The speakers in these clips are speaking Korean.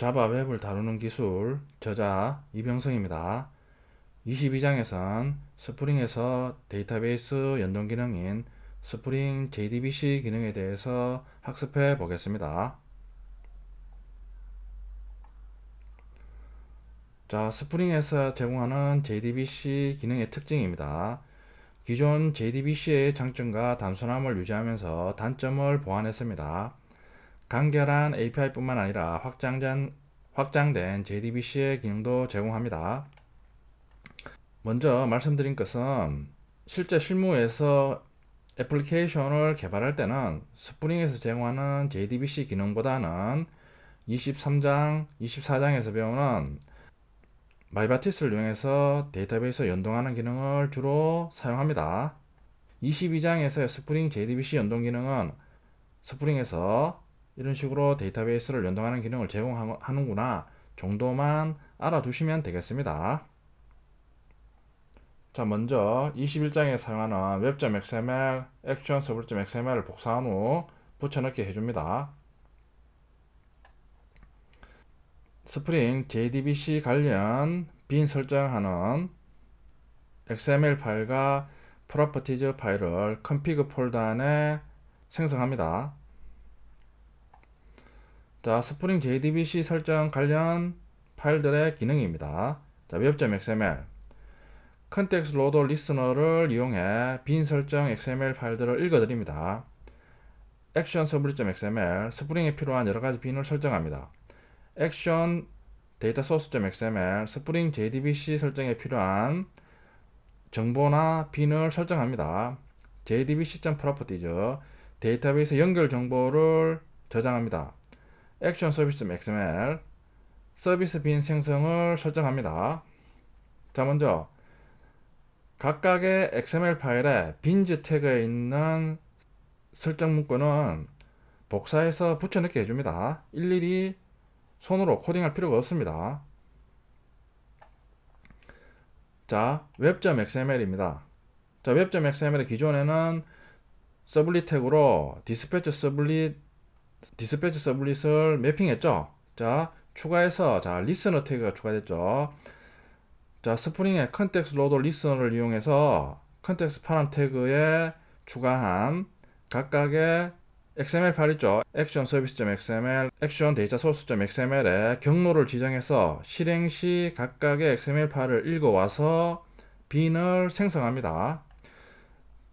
자바 웹을 다루는 기술 저자 이병성입니다. 22장에선 스프링에서 데이터베이스 연동 기능인 스프링 JDBC 기능에 대해서 학습해 보겠습니다. 자, 스프링에서 제공하는 JDBC 기능의 특징입니다. 기존 JDBC의 장점과 단순함을 유지하면서 단점을 보완했습니다. 간결한 API뿐만 아니라 확장된 JDBC의 기능도 제공합니다. 먼저 말씀드린 것은 실제 실무에서 애플리케이션을 개발할 때는 스프링에서 제공하는 JDBC 기능보다는 23장, 24장에서 배우는 마이바티스를 이용해서 데이터베이스 연동하는 기능을 주로 사용합니다. 22장에서의 스프링 JDBC 연동 기능은 스프링에서 이런 식으로 데이터베이스를 연동하는 기능을 제공하는구나 정도만 알아두시면 되겠습니다. 자, 먼저 21장에 사용하는 web.xml, action server.xml을 복사한 후 붙여넣기 해줍니다. 스프링 JDBC 관련 빈 설정하는 XML 파일과 properties 파일을 config 폴더 안에 생성합니다. 자, 스프링 JDBC 설정 관련 파일들의 기능입니다. 자, web.xml 컨텍스트 로드 리스너를 이용해 빈 설정 XML 파일들을 읽어드립니다. 액션 서브릿.xml 스프링에 필요한 여러가지 빈을 설정합니다. 액션 데이터 소스.xml 스프링 JDBC 설정에 필요한 정보나 빈을 설정합니다. JDBC.properties 데이터베이스 연결 정보를 저장합니다. 액션 서비스.xml 서비스 빈 생성을 설정합니다. 자, 먼저 각각의 XML 파일에 빈즈 태그에 있는 설정 문구는 복사해서 붙여넣기 해줍니다. 일일이 손으로 코딩할 필요가 없습니다. 자, web.xml입니다. 자, web.xml의 기존에는 서블릿 태그로 디스패치 서블릿을 매핑했죠. 자, 추가해서 자, 리스너 태그가 추가됐죠. 자, 스프링의 컨텍스트 로드 리스너를 이용해서 컨텍스트 파람 태그에 추가한 각각의 XML 파일 있죠. 액션 서비스.xml, 액션 데이터 소스.xml에 경로를 지정해서 실행 시 각각의 XML 파일을 읽어와서 빈을 생성합니다.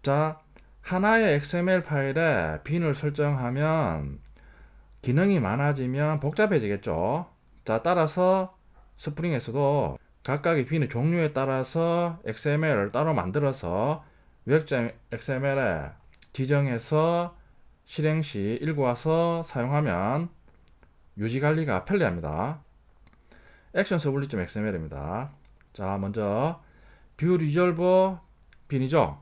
자, 하나의 XML 파일에 빈을 설정하면 기능이 많아지면 복잡해지겠죠. 자, 따라서 스프링에서도 각각의 빈의 종류에 따라서 XML을 따로 만들어서 web.xml에 지정해서 실행 시 읽어와서 사용하면 유지관리가 편리합니다. 액션 서블릿.xml입니다. 자, 먼저 뷰 리졸버 빈이죠.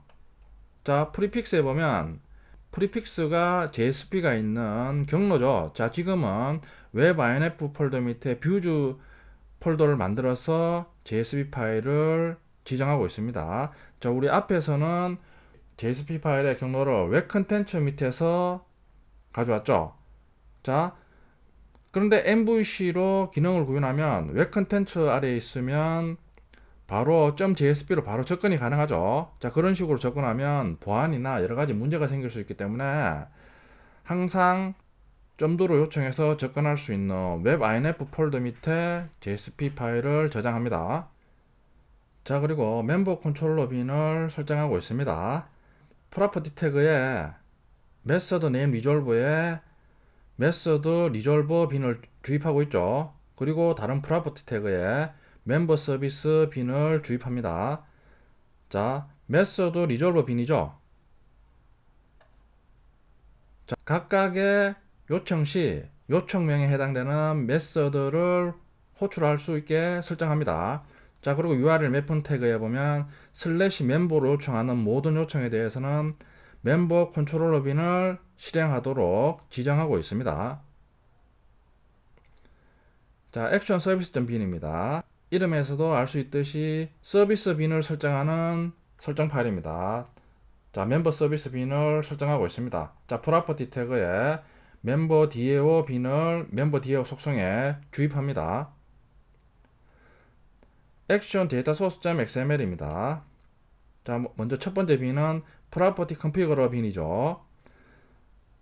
자, 프리픽스에 보면 프리픽스가 JSP가 있는 경로죠. 자, 지금은 웹 INF 폴더 밑에 뷰즈 폴더를 만들어서 JSP 파일을 지정하고 있습니다. 자, 우리 앞에서는 JSP 파일의 경로를 웹 컨텐츠 밑에서 가져왔죠. 자, 그런데 MVC로 기능을 구현하면 웹 컨텐츠 아래에 있으면 바로 .jsp로 바로 접근이 가능하죠. 자, 그런 식으로 접근하면 보안이나 여러가지 문제가 생길 수 있기 때문에 항상 점도로 요청해서 접근할 수 있는 웹 INF 폴더 밑에 JSP 파일을 저장합니다. 자, 그리고 멤버 컨트롤러 빈을 설정하고 있습니다. 프로퍼티 태그에 메서드 네임 리졸버에 메서드 리졸버 빈을 주입하고 있죠. 그리고 다른 프로퍼티 태그에 멤버 서비스 빈을 주입합니다. 자, 메서드 리졸버 빈이죠. 자, 각각의 요청 시 요청명에 해당되는 메서드를 호출할 수 있게 설정합니다. 자, 그리고 URL 매폰 태그에 보면 슬래시 멤버로 요청하는 모든 요청에 대해서는 멤버 컨트롤러 빈을 실행하도록 지정하고 있습니다. 자, 액션 서비스.bin입니다. 이름에서도 알 수 있듯이 서비스 빈을 설정하는 설정 파일입니다. 자, 멤버 서비스 빈을 설정하고 있습니다. 자, 프로퍼티 태그에 멤버 DAO 빈을 멤버 DAO 속성에 주입합니다. 액션 데이터 소스.xml입니다. 자, 먼저 첫 번째 빈은 property configure 빈이죠.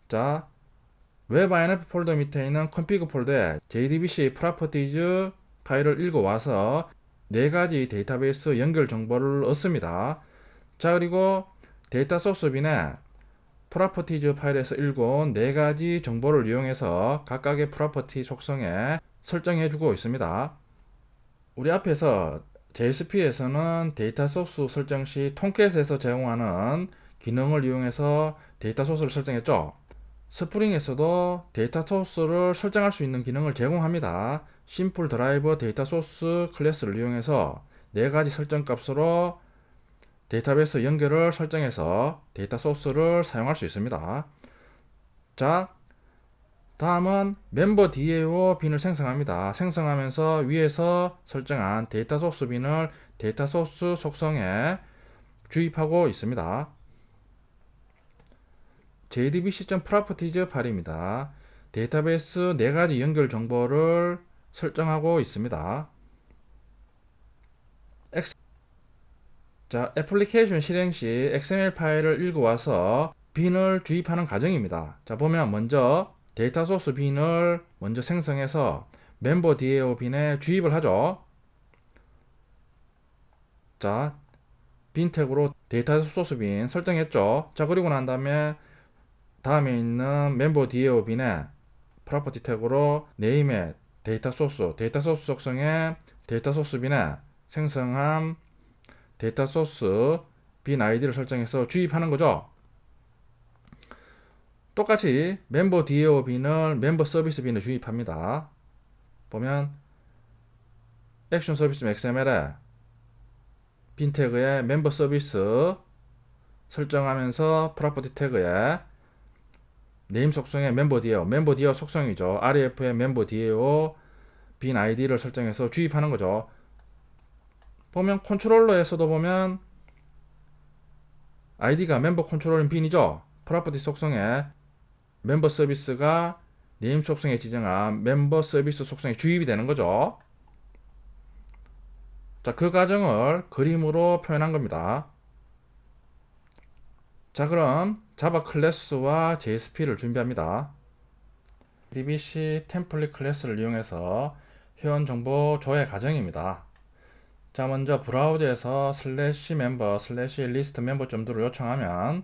자, 웹-inf 폴더 밑에 있는 config 폴더에 JDBC properties 파일을 읽어와서 네 가지 데이터베이스 연결 정보를 얻습니다. 자, 그리고 데이터 소스 빈에 properties 파일에서 읽어온 네 가지 정보를 이용해서 각각의 property 속성에 설정해주고 있습니다. 우리 앞에서 JSP에서는 데이터 소스 설정 시 톰캣에서 제공하는 기능을 이용해서 데이터 소스를 설정했죠. 스프링에서도 데이터 소스를 설정할 수 있는 기능을 제공합니다. 심플 드라이버 데이터 소스 클래스를 이용해서 네 가지 설정 값으로 데이터베이스 연결을 설정해서 데이터 소스를 사용할 수 있습니다. 자, 다음은 멤버 DAO 빈을 생성합니다. 생성하면서 위에서 설정한 데이터 소스 빈을 데이터 소스 속성에 주입하고 있습니다. jdbc.properties 파일입니다. 데이터베이스 4가지 연결 정보를 설정하고 있습니다. 자, 애플리케이션 실행 시 XML 파일을 읽어와서 빈을 주입하는 과정입니다. 자, 보면 먼저 데이터 소스 빈을 먼저 생성해서 멤버 DAO 빈에 주입을 하죠. 자, 빈 태그로 데이터 소스 빈 설정했죠. 자, 그리고 난 다음에 있는 멤버 DAO 빈에 프로퍼티 태그로 네임에 데이터 소스 속성에 데이터 소스 빈에 생성한 데이터 소스 빈 아이디를 설정해서 주입하는 거죠. 똑같이 멤버 DAO 빈을 멤버 서비스 빈에 주입합니다. 보면 액션 서비스 XML에 빈 태그에 멤버 서비스 설정하면서 프로퍼티 태그에 네임 속성에 멤버 DAO 속성이죠. ref의 멤버 DAO 빈 아이디를 설정해서 주입하는 거죠. 보면 컨트롤러에서도 보면 아이디가 멤버 컨트롤인 빈이죠. 프로퍼티 속성에 멤버 서비스가 네임 속성에 지정한 멤버 서비스 속성에 주입이 되는 거죠. 자, 그 과정을 그림으로 표현한 겁니다. 자, 그럼 자바 클래스와 JSP를 준비합니다. DBC 템플릿 클래스를 이용해서 회원 정보 조회 과정입니다. 자, 먼저 브라우저에서 슬래시 멤버 슬래시 리스트 멤버점들을 요청하면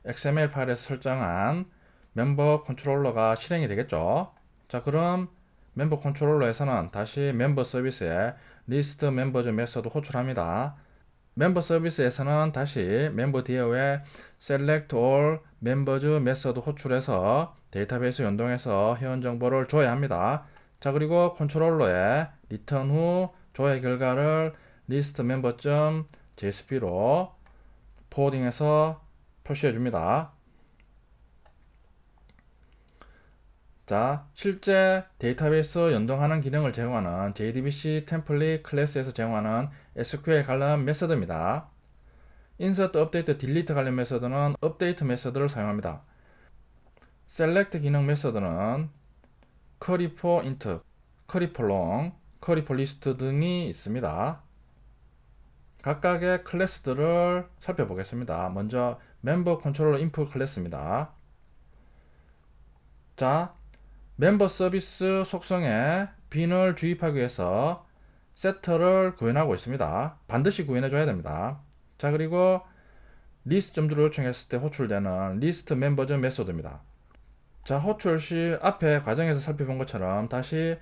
XML 파일에서 설정한 멤버 컨트롤러가 실행이 되겠죠. 자, 그럼 멤버 컨트롤러에서는 다시 멤버 서비스에 리스트 멤버즈 메서드 호출합니다. 멤버 서비스에서는 다시 멤버 DAO에 select all members 메서드 호출해서 데이터베이스 연동해서 회원 정보를 조회합니다. 자, 그리고 컨트롤러에 리턴 후 조회 결과를 리스트 멤버.jsp로 포워딩해서 표시해 줍니다. 자, 실제 데이터베이스 연동하는 기능을 제공하는 JDBC 템플릿 클래스에서 제공하는 SQL 관련 메서드입니다. insert, update, delete 관련 메서드는 update 메서드를 사용합니다. select 기능 메서드는 query for int, query for long, query for list 등이 있습니다. 각각의 클래스들을 살펴보겠습니다. 먼저 멤버 컨트롤러 인풋 클래스입니다. 자, 멤버 서비스 속성에 빈을 주입하기 위해서 세터를 구현하고 있습니다. 반드시 구현해 줘야 됩니다. 자, 그리고 리스트 점들을 요청했을 때 호출되는 리스트 멤버즈 메소드입니다. 자, 호출 시 앞에 과정에서 살펴본 것처럼 다시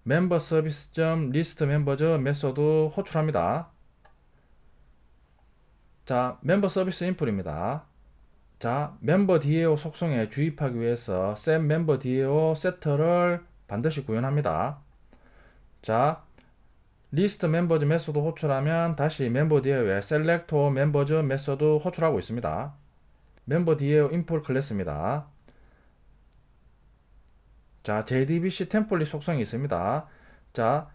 멤버 서비스 점 리스트 멤버즈 메소드 호출합니다. 자, 멤버 서비스 인풋입니다. 자, 멤버 DAO 속성에 주입하기 위해서 set member DAO 세터를 반드시 구현합니다. 자, 리스트 멤버즈 메소드 호출하면 다시 멤버 DAO에 select all members 메소드 호출하고 있습니다. 멤버 DAO 인풋 클래스입니다. 자, JDBC 템플릿 속성이 있습니다. 자,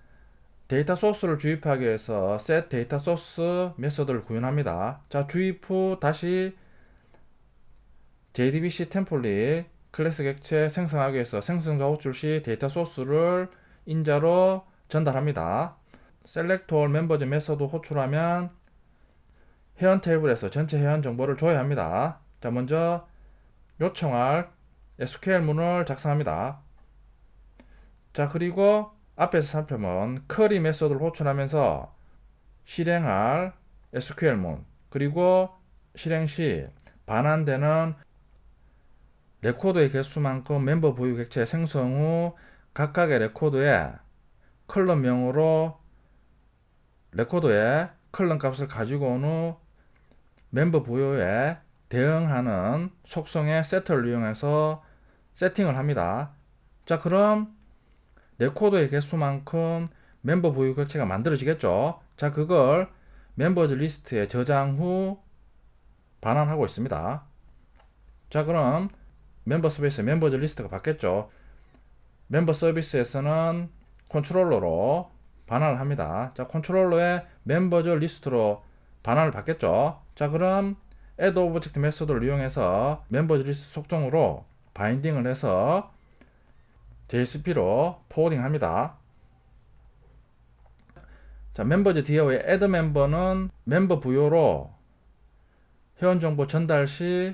데이터 소스를 주입하기 위해서 set 데이터 소스 메소드를 구현합니다. 자, 주입 후 다시 JDBC 템플릿 클래스 객체 생성하기 위해서 생성자 호출 시 데이터 소스를 인자로 전달합니다. select all members 메서드 호출하면 회원 테이블에서 전체 회원 정보를 줘야 합니다. 자, 먼저 요청할 SQL문을 작성합니다. 자, 그리고 앞에서 살펴본 쿼리 메서드를 호출하면서 실행할 SQL문, 그리고 실행 시 반환되는 레코드의 개수만큼 멤버 보유 객체 생성 후 각각의 레코드에 컬럼명으로 레코드에 컬럼 값을 가지고 온 후 멤버 부여에 대응하는 속성의 세터를 이용해서 세팅을 합니다. 자, 그럼 레코드의 개수만큼 멤버 부여 객체가 만들어지겠죠. 자, 그걸 멤버즈 리스트에 저장 후 반환하고 있습니다. 자, 그럼 멤버 서비스에 멤버즈 리스트가 바뀌었죠. 멤버 서비스에서는 컨트롤러로 반환을 합니다. 자, 컨트롤러의 멤버즈 리스트로 반환을 받겠죠. 자, 그럼 add object 메소드를 이용해서 멤버즈 리스트 속성으로 바인딩을 해서 JSP로 포워딩 합니다. 자, 멤버즈 디어의 add 멤버는 멤버 부여로 회원 정보 전달 시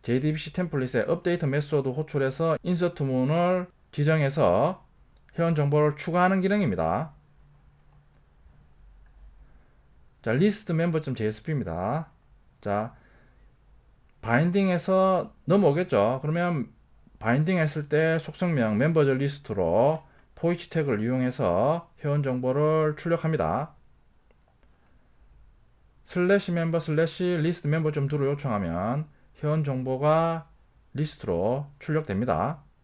JDBC 템플릿에 업데이트 메소드 호출해서 인서트 문을 지정해서 회원 정보를 추가하는 기능입니다. 자, list member.jsp입니다. 자, 바인딩에서 넘어오겠죠. 그러면 바인딩 했을 때 속성명 멤버즈 리스트로 포이치 태그를 이용해서 회원 정보를 출력합니다. 슬래시 멤버 슬래시 리스트 멤버.do를 요청하면 회원 정보가 리스트로 출력됩니다.